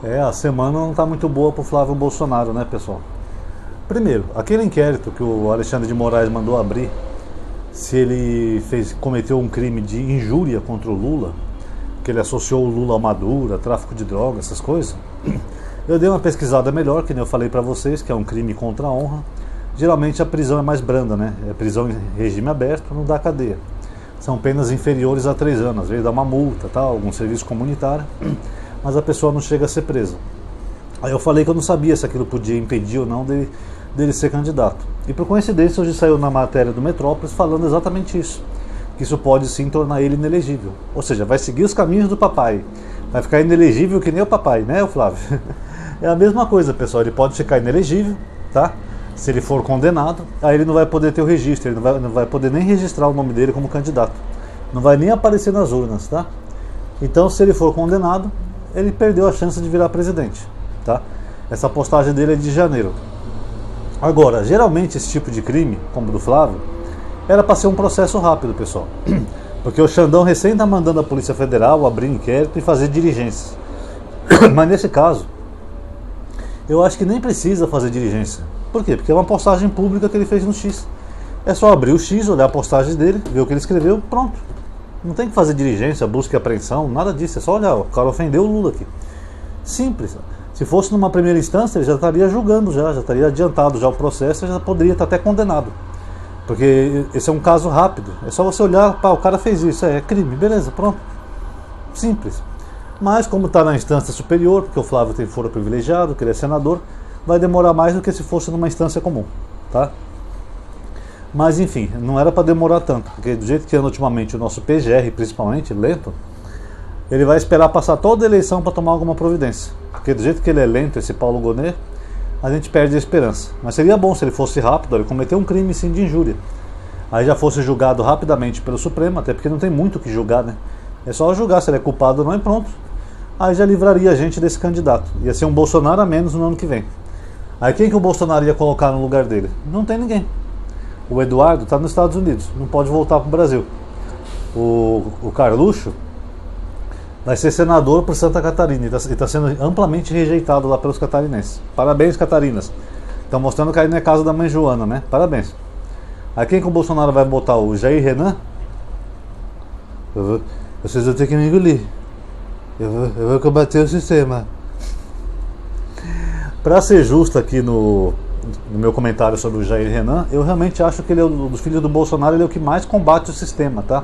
A semana não está muito boa para o Flávio Bolsonaro, né, pessoal? Primeiro, aquele inquérito que o Alexandre de Moraes mandou abrir, se ele cometeu um crime de injúria contra o Lula, que ele associou o Lula a Maduro, a tráfico de drogas, essas coisas, eu dei uma pesquisada melhor, que nem eu falei para vocês, que é um crime contra a honra. Geralmente a prisão é mais branda, né? É prisão em regime aberto, não dá cadeia. São penas inferiores a 3 anos, às vezes dá uma multa, tal, algum serviço comunitário, mas a pessoa não chega a ser presa. Aí eu falei que eu não sabia se aquilo podia impedir ou não dele ser candidato. E por coincidência hoje saiu na matéria do Metrópolis falando exatamente isso, que isso pode sim tornar ele inelegível. Ou seja, vai seguir os caminhos do papai, vai ficar inelegível que nem o papai, né, o Flávio? É a mesma coisa, pessoal, ele pode ficar inelegível, tá? Se ele for condenado, aí ele não vai poder ter o registro, ele não vai poder nem registrar o nome dele como candidato, não vai nem aparecer nas urnas, tá? Então, se ele for condenado, ele perdeu a chance de virar presidente, tá? Essa postagem dele é de janeiro. Agora, geralmente esse tipo de crime, como o do Flávio, era para ser um processo rápido, pessoal. Porque o Xandão recém está mandando a Polícia Federal abrir inquérito e fazer diligências. Mas nesse caso, eu acho que nem precisa fazer diligência. Por quê? Porque é uma postagem pública que ele fez no X. É só abrir o X, olhar a postagem dele, ver o que ele escreveu, pronto. Não tem que fazer diligência, busca e apreensão, nada disso. É só olhar, o cara ofendeu o Lula aqui. Simples. Se fosse numa primeira instância, ele já estaria julgando, já estaria adiantado já o processo, já poderia estar até condenado. Porque esse é um caso rápido. É só você olhar, pá, o cara fez isso, é crime, beleza, pronto. Simples. Mas como está na instância superior, porque o Flávio tem foro privilegiado, que ele é senador, vai demorar mais do que se fosse numa instância comum, tá? Mas enfim, não era para demorar tanto, porque do jeito que anda ultimamente o nosso PGR, principalmente, lento, ele vai esperar passar toda a eleição para tomar alguma providência. Porque do jeito que ele é lento, esse Paulo Gonet, a gente perde a esperança. Mas seria bom se ele fosse rápido, ele cometeu um crime sim de injúria. Aí já fosse julgado rapidamente pelo Supremo, até porque não tem muito o que julgar, né? É só julgar se ele é culpado ou não e pronto. Aí já livraria a gente desse candidato. Ia ser um Bolsonaro a menos no ano que vem. Aí quem que o Bolsonaro ia colocar no lugar dele? Não tem ninguém. O Eduardo está nos Estados Unidos, não pode voltar para o Brasil. O Carluxo vai ser senador por Santa Catarina e está sendo amplamente rejeitado lá pelos catarinenses. Parabéns, Catarinas. Estão mostrando que aí não é casa da mãe Joana, né? Parabéns. Aí quem que o Bolsonaro vai botar? O Jair Renan? Vocês vão ter que me engolir. Eu vou combater o sistema. Para ser justo aqui no meu comentário sobre o Jair Renan, eu realmente acho que ele é dos filhos do Bolsonaro, ele é o que mais combate o sistema, tá?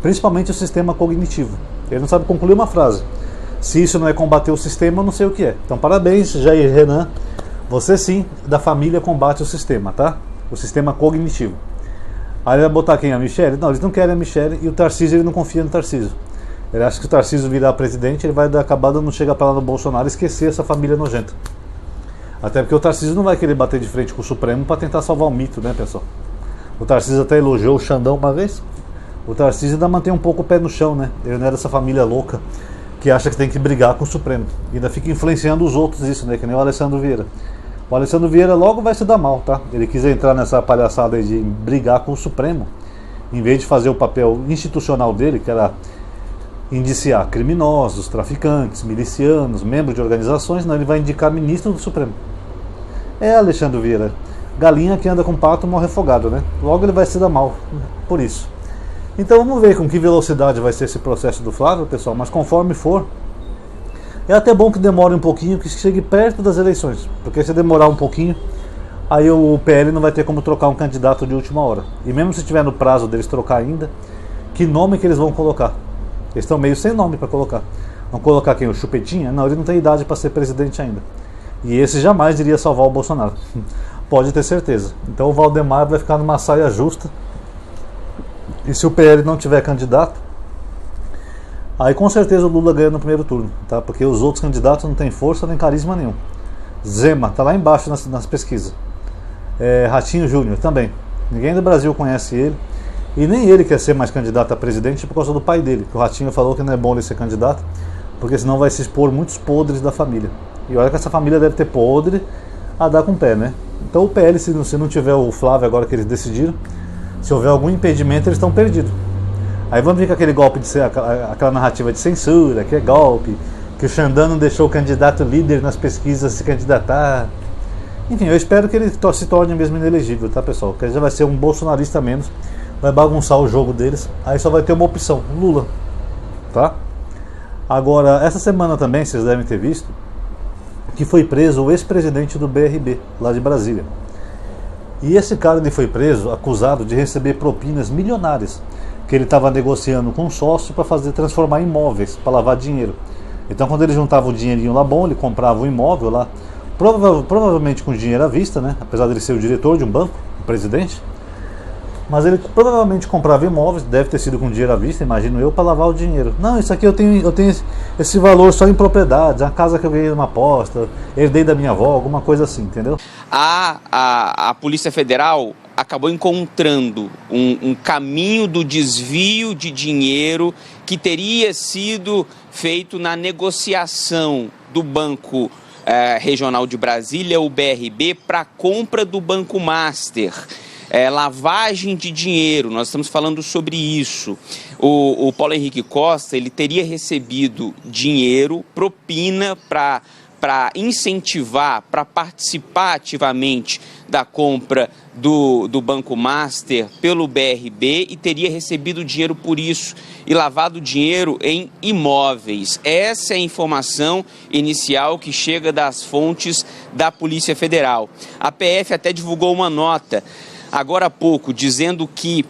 Principalmente o sistema cognitivo. Ele não sabe concluir uma frase. Se isso não é combater o sistema, eu não sei o que é. Então parabéns, Jair Renan. Você sim, da família, combate o sistema, tá? O sistema cognitivo. Aí ele vai botar quem? A Michelle? Não, eles não querem a Michelle, e o Tarcísio, ele não confia no Tarcísio. Ele acha que o Tarcísio virar presidente, ele vai acabar dando chega para lá no Bolsonaro e esquecer essa família nojenta. Até porque o Tarcísio não vai querer bater de frente com o Supremo para tentar salvar o mito, né, pessoal? O Tarcísio até elogiou o Xandão uma vez. O Tarcísio ainda mantém um pouco o pé no chão, né? Ele não é dessa família louca que acha que tem que brigar com o Supremo. E ainda fica influenciando os outros isso, né? Que nem o Alessandro Vieira. O Alessandro Vieira logo vai se dar mal, tá? Ele quis entrar nessa palhaçada aí de brigar com o Supremo, em vez de fazer o papel institucional dele, que era indiciar criminosos, traficantes, milicianos, membros de organizações. Não, ele vai indicar ministro do Supremo. É, Alexandre Vieira, galinha que anda com pato morre afogado, né? Logo ele vai se dar mal, por isso. Então vamos ver com que velocidade vai ser esse processo do Flávio, pessoal, mas conforme for, é até bom que demore um pouquinho, que chegue perto das eleições, porque se demorar um pouquinho, aí o PL não vai ter como trocar um candidato de última hora. E mesmo se tiver no prazo deles trocar ainda, que nome que eles vão colocar? Eles estão meio sem nome para colocar. Vão colocar quem? O Chupetinha? Não, ele não tem idade para ser presidente ainda. E esse jamais iria salvar o Bolsonaro. Pode ter certeza. Então o Valdemar vai ficar numa saia justa. E se o PL não tiver candidato, aí com certeza o Lula ganha no primeiro turno, tá? Porque os outros candidatos não têm força nem carisma nenhum. Zema, tá lá embaixo nas pesquisas. Ratinho Júnior também. Ninguém do Brasil conhece ele. E nem ele quer ser mais candidato a presidente por causa do pai dele. Que o Ratinho falou que não é bom ele ser candidato, porque senão vai se expor muitos podres da família. E olha que essa família deve ter podre a dar com o pé, né? Então o PL, se não tiver o Flávio agora que eles decidiram, se houver algum impedimento, eles estão perdidos. Aí vamos vir com aquele golpe de ser aquela narrativa de censura, que é golpe, que o Xandão não deixou o candidato líder nas pesquisas se candidatar. Enfim, eu espero que ele se torne mesmo inelegível, tá, pessoal? Que ele já vai ser um bolsonarista menos, vai bagunçar o jogo deles, aí só vai ter uma opção, Lula, tá? Agora, essa semana também, vocês devem ter visto, que foi preso o ex-presidente do BRB, lá de Brasília. E esse cara ele foi preso, acusado de receber propinas milionárias, que ele estava negociando com um sócio para transformar em imóveis, para lavar dinheiro. Então, quando ele juntava o dinheirinho lá bom, ele comprava um imóvel lá, provavelmente com dinheiro à vista, né? Apesar dele ser o diretor de um banco, o presidente. Mas ele provavelmente comprava imóveis, deve ter sido com dinheiro à vista, imagino eu, para lavar o dinheiro. Não, isso aqui eu tenho esse valor só em propriedades, a casa que eu ganhei numa aposta, herdei da minha avó, alguma coisa assim, entendeu? A Polícia Federal acabou encontrando um caminho do desvio de dinheiro que teria sido feito na negociação do Banco Regional de Brasília, o BRB, para a compra do Banco Master. Lavagem de dinheiro, nós estamos falando sobre isso. O Paulo Henrique Costa, ele teria recebido dinheiro, propina para incentivar, para participar ativamente da compra do Banco Master pelo BRB e teria recebido dinheiro por isso e lavado dinheiro em imóveis. Essa é a informação inicial que chega das fontes da Polícia Federal. A PF até divulgou uma nota agora há pouco, dizendo que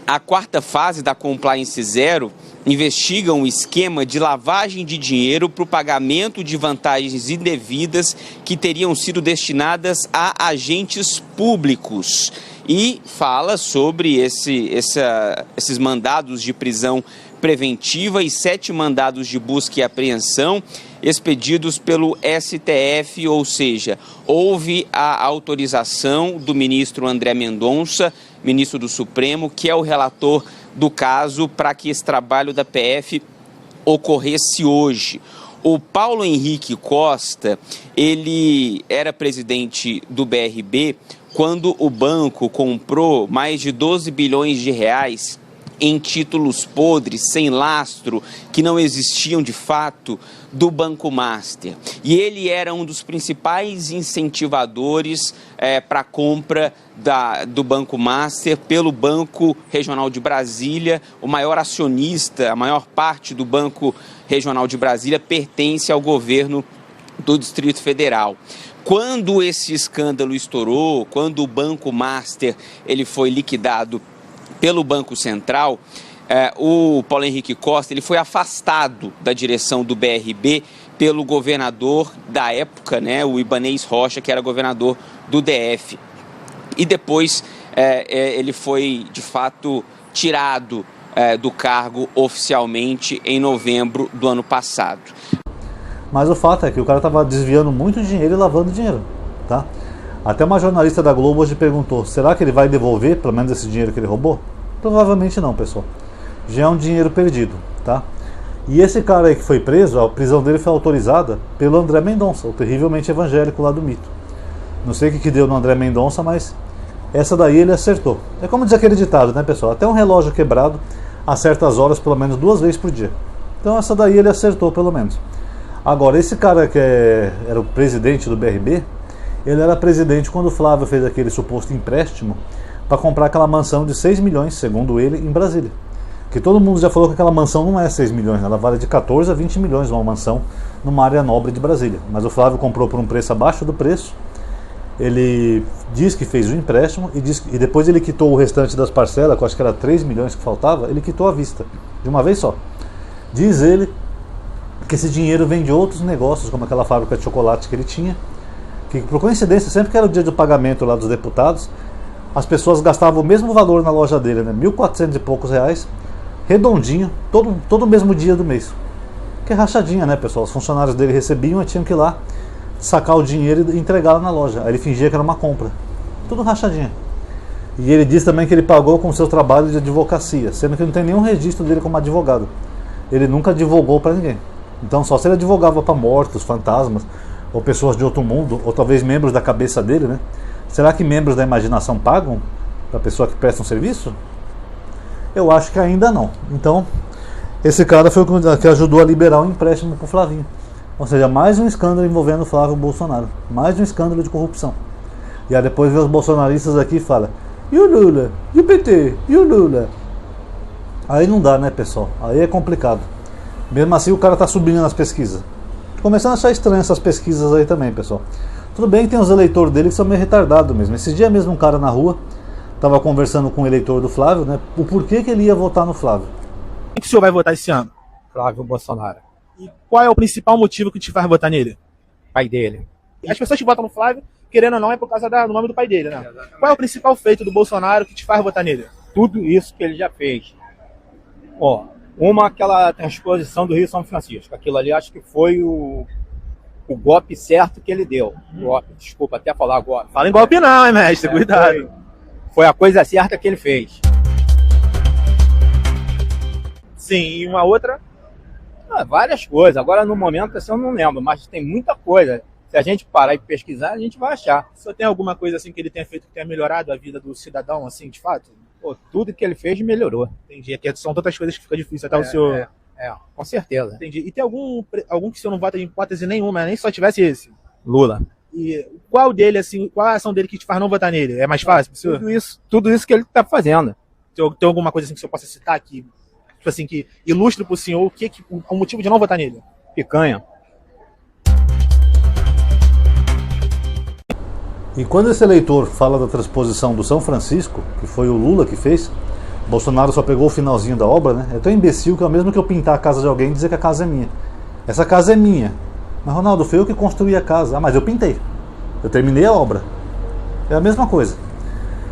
a quarta fase da Compliance Zero investiga um esquema de lavagem de dinheiro para o pagamento de vantagens indevidas que teriam sido destinadas a agentes públicos. E fala sobre esses mandados de prisão preventiva e 7 mandados de busca e apreensão expedidos pelo STF, ou seja, houve a autorização do ministro André Mendonça, ministro do Supremo, que é o relator do caso, para que esse trabalho da PF ocorresse hoje. O Paulo Henrique Costa, ele era presidente do BRB quando o banco comprou mais de 12 bilhões de reais em títulos podres, sem lastro, que não existiam de fato, do Banco Master. E ele era um dos principais incentivadores para a compra do Banco Master pelo Banco Regional de Brasília. O maior acionista, a maior parte do Banco Regional de Brasília pertence ao governo do Distrito Federal. Quando esse escândalo estourou, quando o Banco Master ele foi liquidado pelo Banco Central, o Paulo Henrique Costa ele foi afastado da direção do BRB pelo governador da época, né, o Ibanez Rocha, que era governador do DF. E depois ele foi, de fato, tirado do cargo oficialmente em novembro do ano passado. Mas o fato é que o cara estava desviando muito dinheiro e lavando dinheiro, tá? Até uma jornalista da Globo hoje perguntou, será que ele vai devolver pelo menos esse dinheiro que ele roubou? Provavelmente não, pessoal. Já é um dinheiro perdido, tá? E esse cara aí que foi preso, a prisão dele foi autorizada pelo André Mendonça, o terrivelmente evangélico lá do mito. Não sei o que deu no André Mendonça, mas essa daí ele acertou. É como diz aquele ditado, né, pessoal? Até um relógio quebrado a certas horas, pelo menos 2 vezes por dia. Então essa daí ele acertou, pelo menos. Agora, esse cara que era o presidente do BRB, ele era presidente quando o Flávio fez aquele suposto empréstimo para comprar aquela mansão de 6 milhões, segundo ele, em Brasília. Que todo mundo já falou que aquela mansão não é 6 milhões, ela vale de 14 a 20 milhões uma mansão numa área nobre de Brasília. Mas o Flávio comprou por um preço abaixo do preço, ele diz que fez o empréstimo e depois ele quitou o restante das parcelas, que eu acho que era 3 milhões que faltava, ele quitou à vista, de uma vez só. Diz ele que esse dinheiro vem de outros negócios, como aquela fábrica de chocolate que ele tinha, que por coincidência, sempre que era o dia do pagamento lá dos deputados, as pessoas gastavam o mesmo valor na loja dele, né? 1.400 e poucos reais, redondinho, todo o mesmo dia do mês. Que é rachadinha, né, pessoal? Os funcionários dele recebiam e tinham que ir lá sacar o dinheiro e entregar lá na loja. Aí ele fingia que era uma compra. Tudo rachadinha. E ele diz também que ele pagou com seu trabalho de advocacia, sendo que não tem nenhum registro dele como advogado. Ele nunca advogou para ninguém. Então só se ele advogava para mortos, fantasmas, ou pessoas de outro mundo, ou talvez membros da cabeça dele, né? Será que membros da imaginação pagam para a pessoa que presta um serviço? Eu acho que ainda não. Então, esse cara foi o que ajudou a liberar o empréstimo para o Flavinho. Ou seja, mais um escândalo envolvendo o Flávio Bolsonaro. Mais um escândalo de corrupção. E aí depois vê os bolsonaristas aqui e fala: e o Lula? E o PT? E o Lula? Aí não dá, né, pessoal? Aí é complicado. Mesmo assim o cara tá subindo nas pesquisas. Começando a achar estranho essas pesquisas aí também, pessoal. Tudo bem que tem os eleitores dele que são meio retardados mesmo. Esse dia mesmo um cara na rua tava conversando com o eleitor do Flávio, né? O porquê que ele ia votar no Flávio. Quem que o senhor vai votar esse ano? Flávio Bolsonaro, E qual é o principal motivo que te faz votar nele? pai dele. As pessoas que votam no Flávio, querendo ou não, é por causa do nome do pai dele, né? Qual é o principal feito do Bolsonaro que te faz votar nele? Tudo isso que ele já fez. Ó, aquela transposição do Rio São Francisco. Aquilo ali acho que foi o golpe certo que ele deu. Golpe, desculpa até falar golpe. Fala em golpe não, hein, mestre? Cuidado. Foi a coisa certa que ele fez. Sim, e uma outra? Várias coisas. Agora, no momento, assim, eu não lembro, mas tem muita coisa. Se a gente parar e pesquisar, a gente vai achar. O senhor tem alguma coisa assim que ele tenha feito que tenha melhorado a vida do cidadão, assim, de fato? Pô, tudo que ele fez melhorou. Entendi. Aqui são tantas coisas que fica difícil até o senhor... Com certeza. Entendi. E tem algum que o senhor não vota em hipótese nenhuma, nem só tivesse esse? Lula. E qual dele, assim, qual a ação dele que te faz não votar nele? É mais fácil pro senhor? Tudo isso que ele tá fazendo. Tem alguma coisa assim que o senhor possa citar aqui, tipo assim, que ilustre pro senhor o motivo de não votar nele? Picanha. E quando esse eleitor fala da transposição do São Francisco, que foi o Lula que fez, Bolsonaro só pegou o finalzinho da obra, né? É tão imbecil que é o mesmo que eu pintar a casa de alguém e dizer que a casa é minha. Essa casa é minha. Mas, Ronaldo, foi eu que construí a casa. Ah, mas eu pintei. Eu terminei a obra. É a mesma coisa.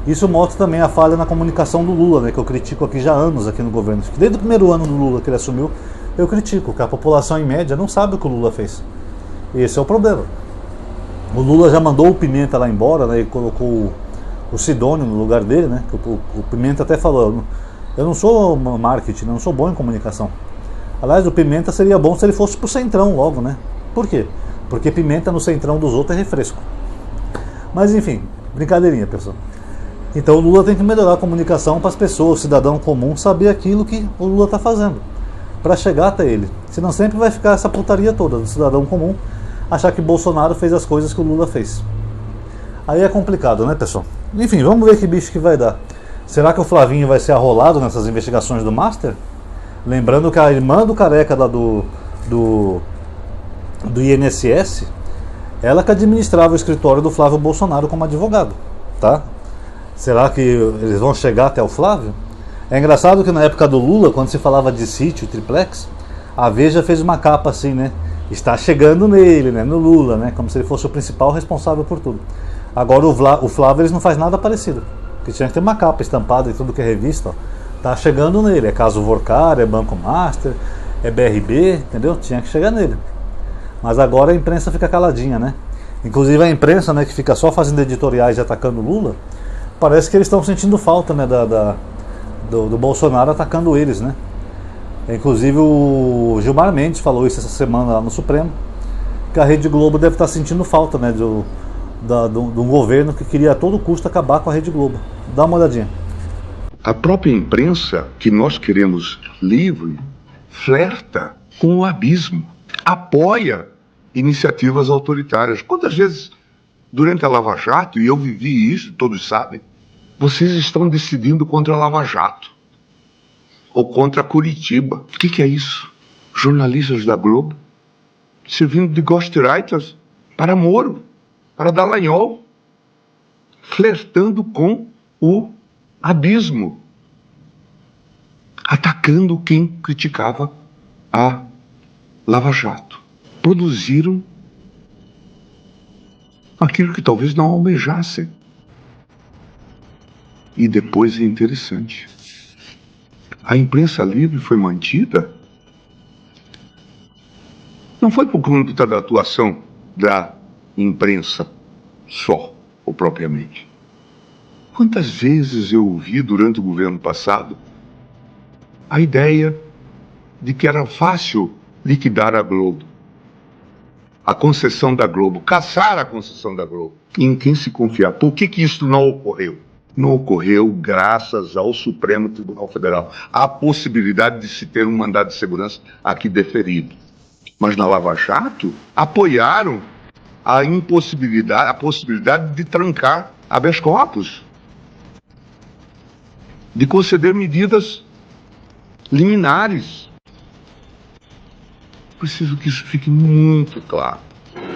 Isso mostra também a falha na comunicação do Lula, né? Que eu critico aqui já há anos aqui no governo. Desde o primeiro ano do Lula que ele assumiu, eu critico que a população em média não sabe o que o Lula fez. E esse é o problema. O Lula já mandou o Pimenta lá embora, né? E colocou o Sidônio no lugar dele, né? O Pimenta até falou: eu não sou marketing, não sou bom em comunicação. Aliás, o Pimenta seria bom se ele fosse pro Centrão logo, né? Por quê? Porque Pimenta no Centrão dos outros é refresco. Mas enfim, brincadeirinha, pessoal. Então o Lula tem que melhorar a comunicação para as pessoas, o cidadão comum, saber aquilo que o Lula está fazendo, para chegar até ele. Senão sempre vai ficar essa putaria toda do cidadão comum achar que Bolsonaro fez as coisas que o Lula fez. Aí é complicado, né, pessoal? Enfim, vamos ver que bicho que vai dar. Será que o Flavinho vai ser arrolado nessas investigações do Master? Lembrando que a irmã do careca lá do INSS, ela que administrava o escritório do Flávio Bolsonaro como advogado, tá? Será que eles vão chegar até o Flávio? É engraçado que na época do Lula, quando se falava de sítio e triplex, a Veja fez uma capa assim, né? Está chegando nele, né? No Lula, né? Como se ele fosse o principal responsável por tudo. Agora o Flávio eles não faz nada parecido. Porque tinha que ter uma capa estampada em tudo que é revista, ó. Tá chegando nele. É caso Vorcar, é Banco Master, é BRB, entendeu? Tinha que chegar nele. Mas agora a imprensa fica caladinha, né? Inclusive a imprensa, né, que fica só fazendo editoriais e atacando o Lula, parece que eles estão sentindo falta, né, do Bolsonaro atacando eles, né? Inclusive o Gilmar Mendes falou isso essa semana lá no Supremo, que a Rede Globo deve estar sentindo falta, né, de um governo que queria a todo custo acabar com a Rede Globo. Dá uma olhadinha. A própria imprensa, que nós queremos livre, flerta com o abismo, apoia iniciativas autoritárias. Quantas vezes, durante a Lava Jato, e eu vivi isso, todos sabem, vocês estão decidindo contra a Lava Jato ou contra Curitiba. O que é isso? Jornalistas da Globo servindo de ghostwriters para Moro, para Dallagnol, flertando com o abismo, atacando quem criticava a Lava Jato. Produziram aquilo que talvez não almejassem. E depois é interessante. A imprensa livre foi mantida não foi por conta da atuação da imprensa só, ou propriamente. Quantas vezes eu ouvi durante o governo passado a ideia de que era fácil liquidar a Globo, a concessão da Globo, caçar a concessão da Globo, em quem se confiar. Por que isso não ocorreu? Não ocorreu graças ao Supremo Tribunal Federal. A possibilidade de se ter um mandado de segurança aqui deferido. mas na Lava Jato apoiaram a possibilidade de trancar habeas corpus, de conceder medidas liminares. Preciso que isso fique muito claro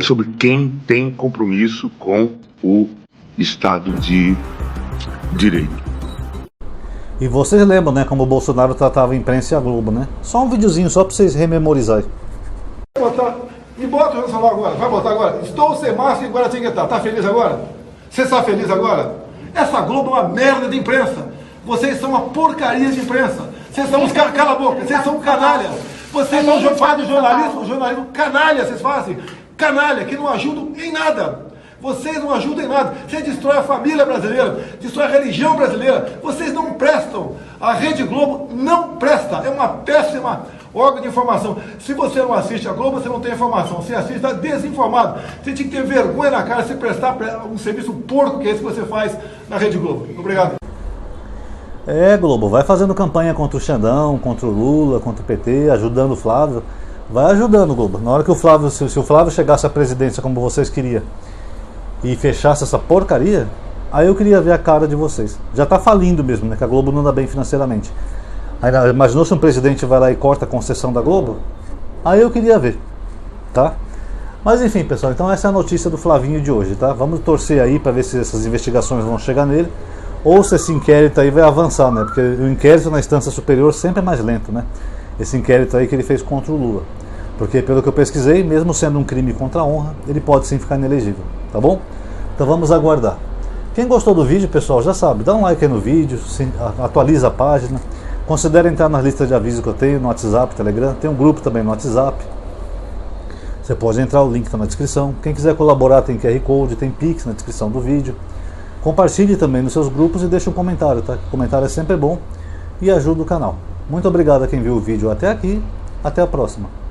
sobre quem tem compromisso com o Estado de Direito. E vocês lembram, né, como o Bolsonaro tratava a imprensa e a Globo, né? Só um videozinho, só pra vocês rememorizarem. Me bota o celular agora, vai botar agora. Estou sem máscara em Guaratinguetá. Tá feliz agora? Você está feliz agora? Essa Globo é uma merda de imprensa. Vocês são uma porcaria de imprensa. Vocês são uns cala a boca, vocês são canalhas. Vocês fazem jornalismo canalha, vocês fazem. Canalha, que não ajudam em nada. Vocês não ajudam em nada. Você destrói a família brasileira, destrói a religião brasileira. Vocês não prestam. A Rede Globo não presta. É uma péssima órgão de informação. Se você não assiste a Globo, você não tem informação. Se assiste, está desinformado. Você tinha que ter vergonha na cara se prestar um serviço porco que é esse que você faz na Rede Globo. Obrigado. Globo, vai fazendo campanha contra o Xandão, contra o Lula, contra o PT, ajudando o Flávio. Vai ajudando, Globo. Na hora que o Flávio, se o Flávio chegasse à presidência como vocês queriam e fechasse essa porcaria, aí eu queria ver a cara de vocês. Já tá falindo mesmo, né? Que a Globo não anda bem financeiramente. Aí, imaginou se um presidente vai lá e corta a concessão da Globo? Aí eu queria ver, tá? Mas enfim, pessoal, então essa é a notícia do Flavinho de hoje, tá? Vamos torcer aí para ver se essas investigações vão chegar nele, ou se esse inquérito aí vai avançar, né? Porque o inquérito na instância superior sempre é mais lento, né? Esse inquérito aí que ele fez contra o Lula. Porque pelo que eu pesquisei, mesmo sendo um crime contra a honra, ele pode sim ficar inelegível, tá bom? Então vamos aguardar. Quem gostou do vídeo, pessoal, já sabe, dá um like aí no vídeo, atualiza a página, considere entrar nas listas de aviso que eu tenho no WhatsApp, Telegram, tem um grupo também no WhatsApp. Você pode entrar, o link está na descrição. Quem quiser colaborar tem QR Code, tem Pix na descrição do vídeo. Compartilhe também nos seus grupos e deixe um comentário, tá? O comentário é sempre bom e ajuda o canal. Muito obrigado a quem viu o vídeo até aqui, até a próxima.